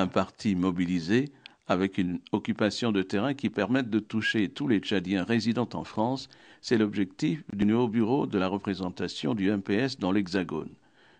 un parti mobilisé avec une occupation de terrain qui permette de toucher tous les Tchadiens résidant en France. C'est l'objectif du nouveau bureau de la représentation du MPS dans l'Hexagone.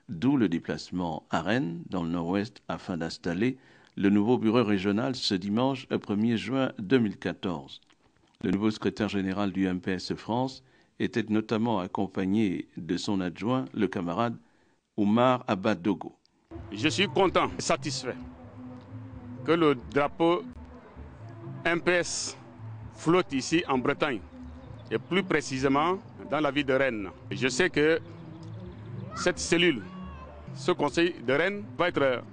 D'où le déplacement à Rennes, dans le nord-ouest, afin d'installer le nouveau bureau régional ce dimanche 1er juin 2014. Le nouveau secrétaire général du MPS France était notamment accompagné de son adjoint, le camarade Oumar Abadogo. Je suis content et satisfait que le drapeau MPS flotte ici en Bretagne et plus précisément dans la ville de Rennes. Je sais que cette cellule, ce conseil de Rennes va être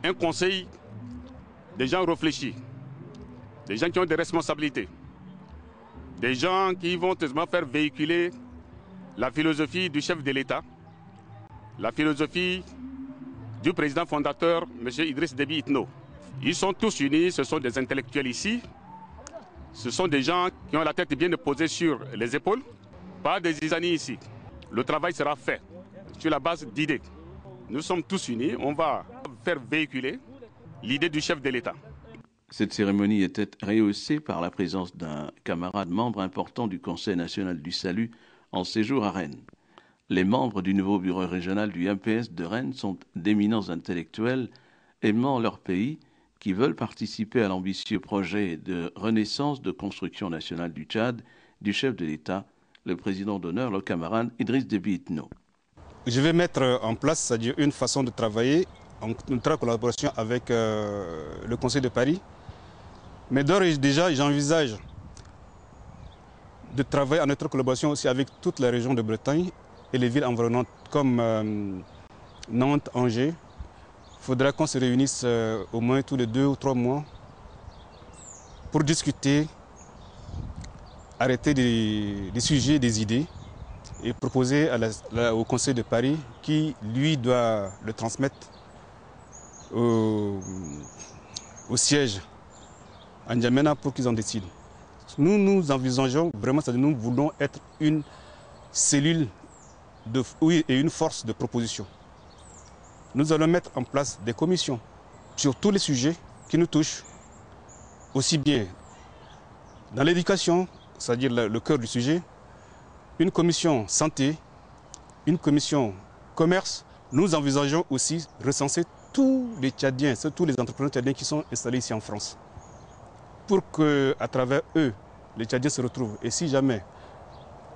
un conseil des gens réfléchis, des gens qui ont des responsabilités, des gens qui vont faire véhiculer la philosophie du chef de l'État, la philosophie du président fondateur, M. Idriss Déby Itno. Ils sont tous unis, ce sont des intellectuels ici, ce sont des gens qui ont la tête bien posée sur les épaules, pas des isanis ici. Le travail sera fait sur la base d'idées. Nous sommes tous unis, on va faire véhiculer l'idée du chef de l'État. Cette cérémonie était rehaussée par la présence d'un camarade membre important du Conseil national du salut en séjour à Rennes. Les membres du nouveau bureau régional du MPS de Rennes sont d'éminents intellectuels aimant leur pays qui veulent participer à l'ambitieux projet de renaissance de construction nationale du Tchad du chef de l'État, le président d'honneur, le camarade Idriss Déby Itno. Je vais mettre en place, c'est-à-dire une façon de travailler en collaboration avec le Conseil de Paris. Mais d'ores et déjà, j'envisage de travailler en étroite collaboration aussi avec toutes les régions de Bretagne et les villes environnantes comme Nantes, Angers. Il faudra qu'on se réunisse au moins tous les 2 ou 3 mois pour discuter, arrêter des sujets, des idées et proposer au Conseil de Paris qui, lui, doit le transmettre au siège à N'Djamena pour qu'ils en décident. Nous envisageons vraiment, nous voulons être une cellule et une force de proposition. Nous allons mettre en place des commissions sur tous les sujets qui nous touchent, aussi bien dans l'éducation, c'est-à-dire le cœur du sujet, une commission santé, une commission commerce. Nous envisageons aussi recenser tous les Tchadiens, tous les entrepreneurs tchadiens qui sont installés ici en France, pour qu'à travers eux, les Tchadiens se retrouvent. Et si jamais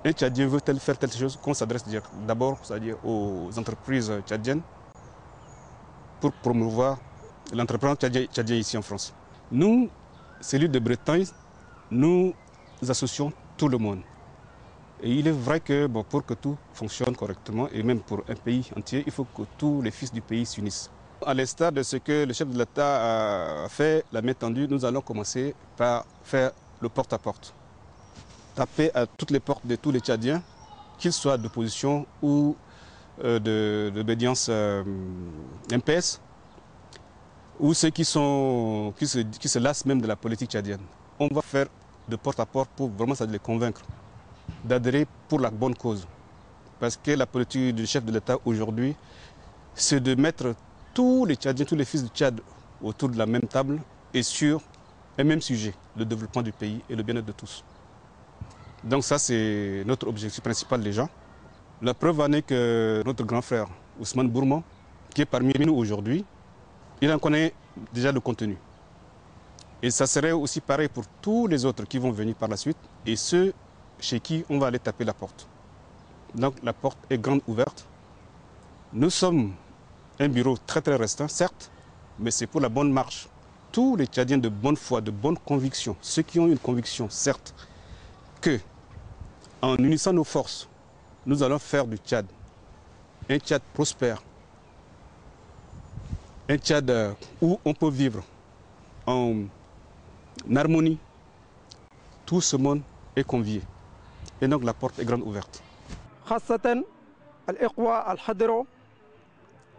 un Tchadien veut faire telle chose, qu'on s'adresse d'abord aux entreprises tchadiennes pour promouvoir l'entrepreneur tchadien ici en France. Nous, cellule de Bretagne, nous associons tout le monde. Et il est vrai que pour que tout fonctionne correctement, et même pour un pays entier, il faut que tous les fils du pays s'unissent. À l'instar de ce que le chef de l'État a fait, la main tendue, nous allons commencer par faire le porte-à-porte. Taper à toutes les portes de tous les Tchadiens, qu'ils soient d'opposition ou d'obédience MPS, ou ceux qui se lassent même de la politique tchadienne. On va faire de porte-à-porte pour vraiment les convaincre d'adhérer pour la bonne cause. Parce que la politique du chef de l'État aujourd'hui, c'est de mettre tous les Tchadiens, tous les fils du Tchad autour de la même table et sur un même sujet, le développement du pays et le bien-être de tous. Donc ça, c'est notre objectif principal déjà. La preuve en est que notre grand frère, Ousmane Bourman, qui est parmi nous aujourd'hui, il en connaît déjà le contenu. Et ça serait aussi pareil pour tous les autres qui vont venir par la suite et ceux chez qui on va aller taper la porte. Donc la porte est grande ouverte. Nous sommes un bureau très très restreint, certes, mais c'est pour la bonne marche. Tous les Tchadiens de bonne foi, de bonne conviction, ceux qui ont une conviction, certes, que en unissant nos forces, nous allons faire du Tchad un Tchad prospère, un Tchad où on peut vivre en harmonie. Tout ce monde est convié. Et donc la porte est grande ouverte. خاصة الإخوة الحضروا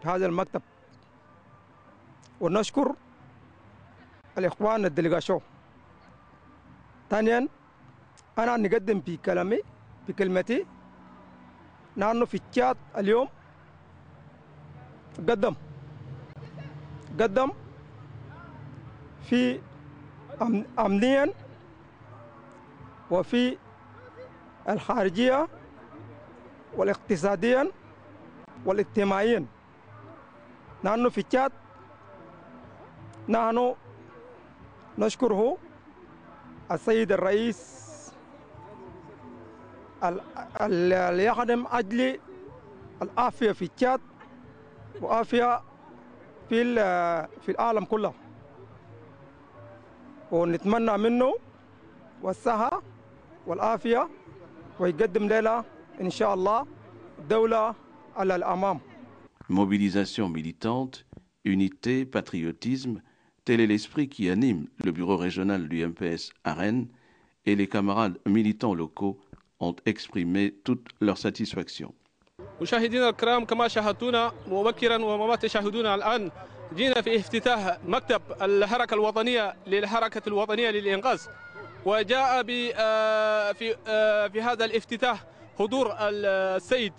في هذا المكتب ونشكر الإخوان الدليغاشو. ثانيا أنا نقدم في كلامي في كلمتي نحن في تشاد اليوم قدم في أمنيا وفي الخارجية والاقتصاديا والاجتماعيا. نحن في تشاد نحن نشكره السيد الرئيس اللي يخدم أجل العافية في تشاد وعافية في العالم كله، ونتمنى منه والصحة والعافية ويقدم لنا إن شاء الله دولة على الأمام. Mobilisation militante, unité, patriotisme, tel est l'esprit qui anime le bureau régional du MPS à Rennes, et les camarades militants locaux ont exprimé toute leur satisfaction. مشاهدينا الكرام، كما شاهدتونا مبكرا وما تشاهدون الآن، جينا في افتتاح مكتب الحركة الوطنية للإنقاذ، وجاء في هذا الافتتاح حضور السيد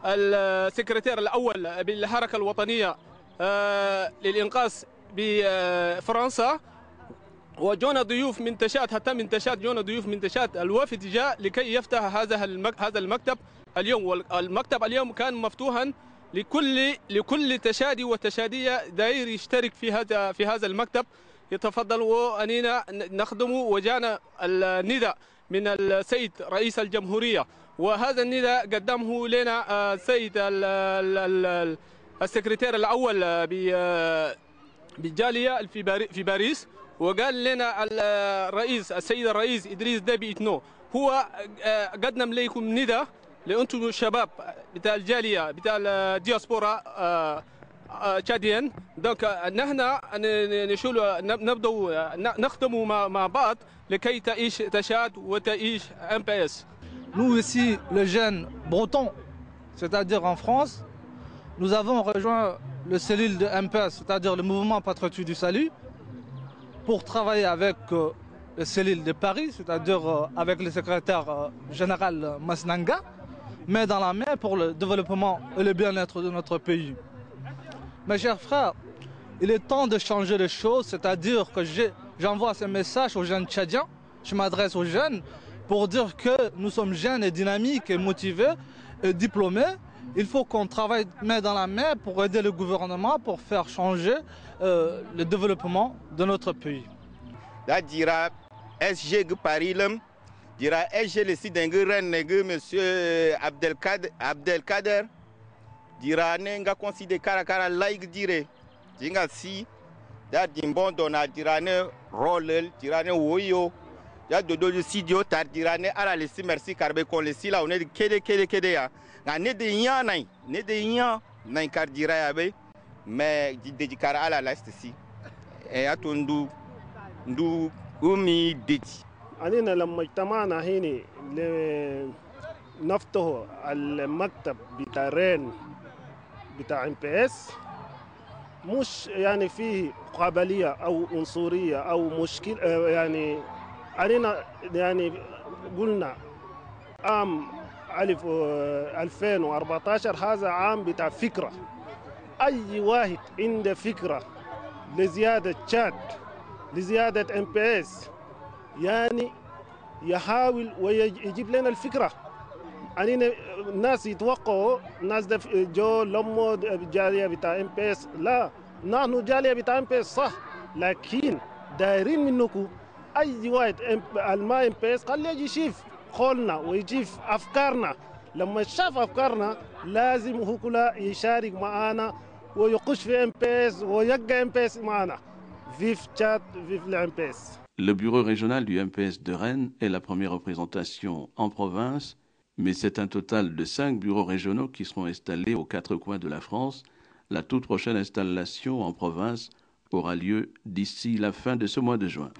السكرتير الأول بالحركة الوطنية للإنقاذ بفرنسا، وجونا ضيوف من تشاد، حتى من تشاد جونا ضيوف من تشاد. الوفد جاء لكي يفتح هذا المكتب اليوم، والمكتب اليوم كان مفتوحا لكل تشادي وتشادية داير يشترك في هذا المكتب يتفضلوا أننا نخدمه. وجانا النداء من السيد رئيس الجمهورية، وهذا النداء قدمه لنا السيد السكرتير الأول بالجالية في باريس، وقال لنا السيد الرئيس إدريس ديبي إتنو هو قدم لكم نداء لأنتم الشباب بتاع الجالية بتاع الدياسبورا تشاديين. دونك نحن نبدأ نخدم مع بعض لكي تعيش تشاد وتعيش MPS. Nous ici, les jeunes bretons, c'est-à-dire en France, nous avons rejoint le cellule de MPS, c'est-à-dire le mouvement patriotique du salut, pour travailler avec le cellule de Paris, c'est-à-dire avec le secrétaire général Masnanga, main dans la main pour le développement et le bien-être de notre pays. Mes chers frères, il est temps de changer les choses, c'est-à-dire que j'envoie ce message aux jeunes tchadiens, je m'adresse aux jeunes pour dire que nous sommes jeunes et dynamiques et motivés et diplômés. Il faut qu'on travaille main dans la main pour aider le gouvernement, pour faire changer le développement de notre pays. Da dira SG Paris dira SG le sidengue Rennes monsieur Abdelkader dira nenga considé karakara like dire dinga si da dimbon dona dira ne rôle dira ne woyo ya dodo studio tar dira ne ala le merci karbe kon le sila on est kede ya nga ne de yan ne de yan nan kar dira ya be mais di kara ala last si e atundu ndu umi diti أننا لما اجتمعنا هنا لنفتح المكتب بتاع رين بتاع MPS، مش يعني فيه قابلية أو عنصرية أو مشكلة، يعني أننا يعني قلنا عام 2014 هذا عام بتاع فكرة. أي واحد عنده فكرة لزيادة تشاد لزيادة MPS يعني يحاول ويجيب لنا الفكرة. يعني الناس يتوقعوا الناس جو لمو جالية بتاع MPS، لا نحن جالية بتاع MPS صح، لكن دايرين منكم أي واحد الما MPS قال يجي يشوف خولنا ويشوف أفكارنا. لما شاف أفكارنا لازم هو كله يشارك معنا ويخش في MPS ويبقى MPS معنا. Vive Tchad, vive le MPS. Le bureau régional du MPS de Rennes est la première représentation en province, mais c'est un total de 5 bureaux régionaux qui seront installés aux 4 coins de la France. La toute prochaine installation en province aura lieu d'ici la fin de ce mois de juin.